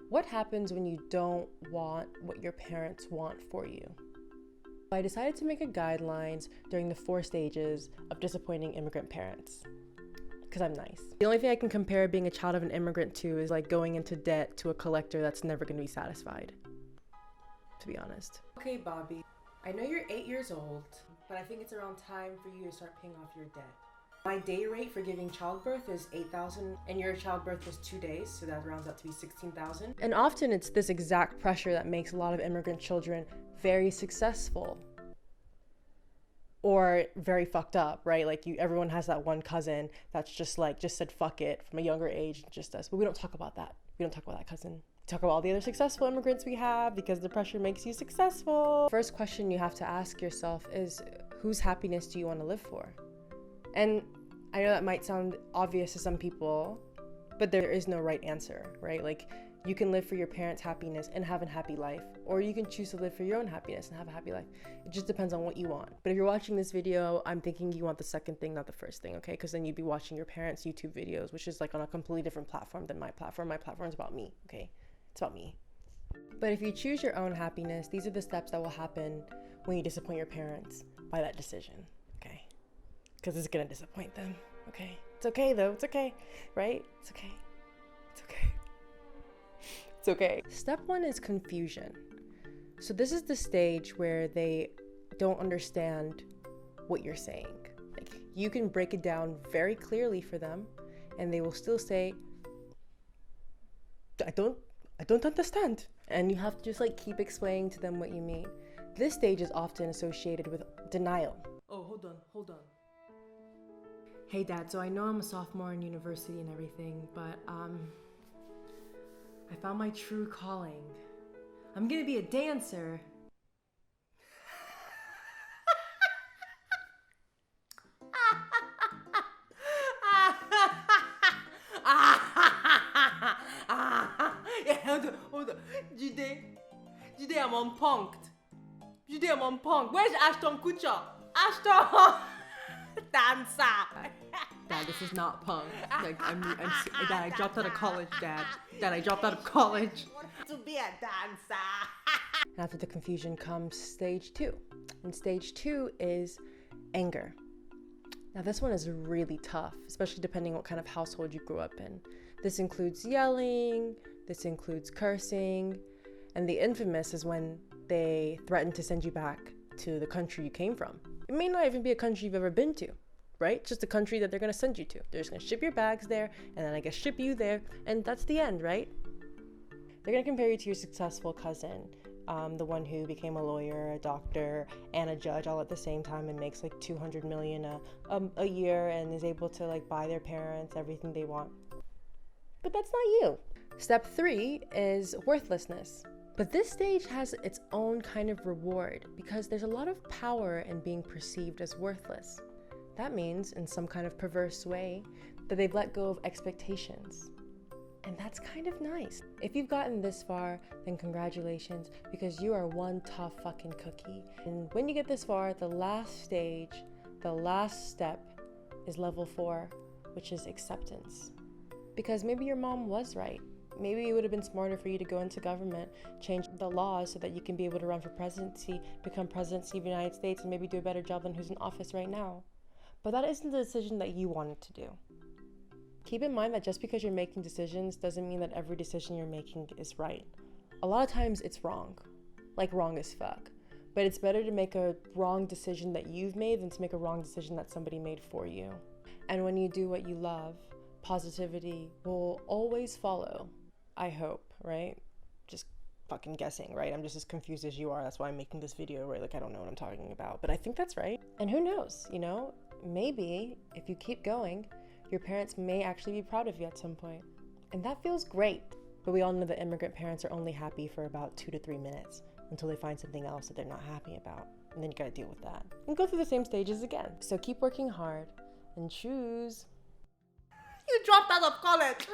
What happens when you don't want what your parents want for you? I decided to make a guidelines during the 4 stages of disappointing immigrant parents, because I'm nice. The only thing I can compare being a child of an immigrant to is like going into debt to a collector that's never going to be satisfied, to be honest. Okay, Bobby, I know you're 8 years old, but I think it's around time for you to start paying off your debt. My day rate for giving childbirth is $8,000, and your childbirth was 2 days, so that rounds out to be $16,000. And often it's this exact pressure that makes a lot of immigrant children very successful or very fucked up, right? Like everyone has that one cousin that's just said fuck it from a younger age, just us. But we don't talk about that. We don't talk about that cousin. We talk about all the other successful immigrants we have because the pressure makes you successful. First question you have to ask yourself is, whose happiness do you want to live for? And I know that might sound obvious to some people, but there is no right answer, right? Like, you can live for your parents' happiness and have a happy life, or you can choose to live for your own happiness and have a happy life. It just depends on what you want. But if you're watching this video, I'm thinking you want the second thing, not the first thing, okay? Because then you'd be watching your parents' YouTube videos, which is like on a completely different platform than my platform. My platform is about me, okay? It's about me. But if you choose your own happiness, these are the steps that will happen when you disappoint your parents by that decision, okay? Because it's gonna disappoint them, okay? It's okay though, it's okay, right? It's okay, it's okay. It's okay. Step 1 is confusion. So this is the stage where they don't understand what you're saying. Like, you can break it down very clearly for them and they will still say, I don't understand. And you have to just like keep explaining to them what you mean. This stage is often associated with denial. Oh, hold on. Hey Dad, so I know I'm a sophomore in university and everything, but I found my true calling. I'm gonna be a dancer. Yeah, hold on. Jide, I'm on punked. Jide, I'm on punked. Where's Ashton Kutcher? Ashton! Dancer! Dad, this is not punk. Like, Dad, I dropped out of college, Dad. Dad, I dropped out of college. To be a dancer. And after the confusion comes stage 2. And stage 2 is anger. Now this one is really tough, especially depending what kind of household you grew up in. This includes yelling, this includes cursing, and the infamous is when they threaten to send you back to the country you came from. It may not even be a country you've ever been to, right? Just a country that they're gonna send you to. They're just gonna ship your bags there, and then I guess ship you there, and that's the end, right? They're gonna compare you to your successful cousin, the one who became a lawyer, a doctor, and a judge all at the same time and makes like $200 million a year and is able to like buy their parents everything they want. But that's not you. Step 3 is worthlessness. But this stage has its own kind of reward because there's a lot of power in being perceived as worthless. That means, in some kind of perverse way, that they've let go of expectations. And that's kind of nice. If you've gotten this far, then congratulations, because you are one tough fucking cookie. And when you get this far, the last stage, the last step is level 4, which is acceptance. Because maybe your mom was right. Maybe it would have been smarter for you to go into government, change the laws so that you can be able to run for presidency, become president of the United States, and maybe do a better job than who's in office right now. But that isn't the decision that you wanted to do. Keep in mind that just because you're making decisions doesn't mean that every decision you're making is right. A lot of times it's wrong, like wrong as fuck. But it's better to make a wrong decision that you've made than to make a wrong decision that somebody made for you. And when you do what you love, positivity will always follow. I hope, right? Just fucking guessing, right? I'm just as confused as you are. That's why I'm making this video, right? Like, I don't know what I'm talking about, but I think that's right. And who knows, you know? Maybe if you keep going, your parents may actually be proud of you at some point. And that feels great. But we all know that immigrant parents are only happy for about 2 to 3 minutes until they find something else that they're not happy about. And then you gotta deal with that. And go through the same stages again. So keep working hard and choose. You dropped out of college.